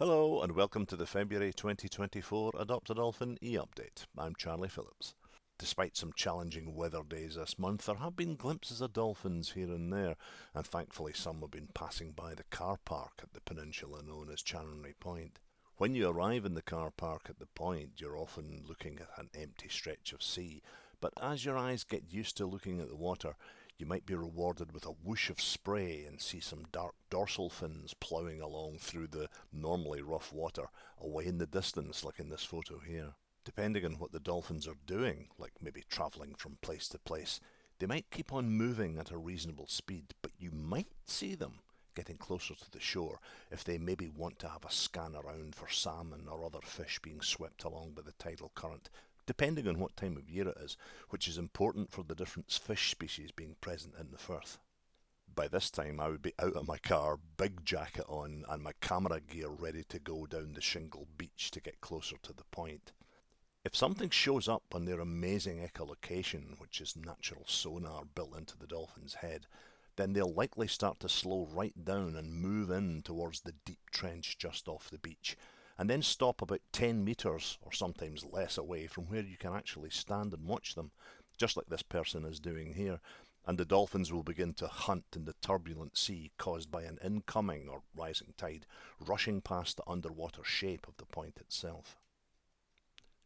Hello and welcome to the February 2024 Adopt a Dolphin e-update. I'm Charlie Phillips. Despite some challenging weather days this month, there have been glimpses of dolphins here and there, and thankfully some have been passing by the car park at the peninsula known as Chanonry Point. When you arrive in the car park at the point, you're often looking at an empty stretch of sea, but as your eyes get used to looking at the water, you might be rewarded with a whoosh of spray and see some dark dorsal fins ploughing along through the normally rough water away in the distance, like in this photo here. Depending on what the dolphins are doing, like maybe travelling from place to place, they might keep on moving at a reasonable speed, but you might see them getting closer to the shore if they maybe want to have a scan around for salmon or other fish being swept along by the tidal current, depending on what time of year it is, which is important for the different fish species being present in the Firth. By this time I would be out of my car, big jacket on, and my camera gear ready to go down the shingle beach to get closer to the point. If something shows up on their amazing echolocation, which is natural sonar built into the dolphin's head, then they'll likely start to slow right down and move in towards the deep trench just off the beach, and then stop about 10 metres or sometimes less away from where you can actually stand and watch them, just like this person is doing here, and the dolphins will begin to hunt in the turbulent sea caused by an incoming or rising tide rushing past the underwater shape of the point itself.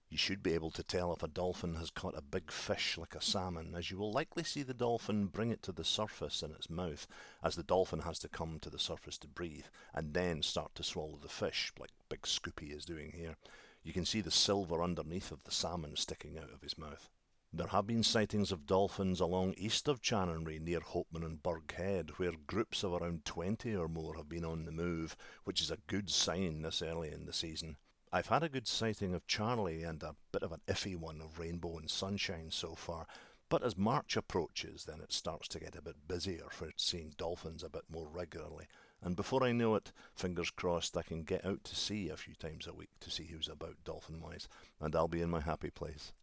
You should be able to tell if a dolphin has caught a big fish like a salmon, as you will likely see the dolphin bring it to the surface in its mouth, as the dolphin has to come to the surface to breathe, and then start to swallow the fish, like Big Scoopy is doing here. You can see the silver underneath of the salmon sticking out of his mouth. There have been sightings of dolphins along east of Chanonry near Hopeman and Burgh Head, where groups of around 20 or more have been on the move, which is a good sign this early in the season. I've had a good sighting of Charlie and a bit of an iffy one of Rainbow and Sunshine so far, but as March approaches then it starts to get a bit busier for seeing dolphins a bit more regularly, and before I know it, fingers crossed, I can get out to sea a few times a week to see who's about dolphin-wise, and I'll be in my happy place.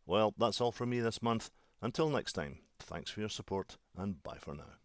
Well, that's all from me this month. Until next time, thanks for your support and bye for now.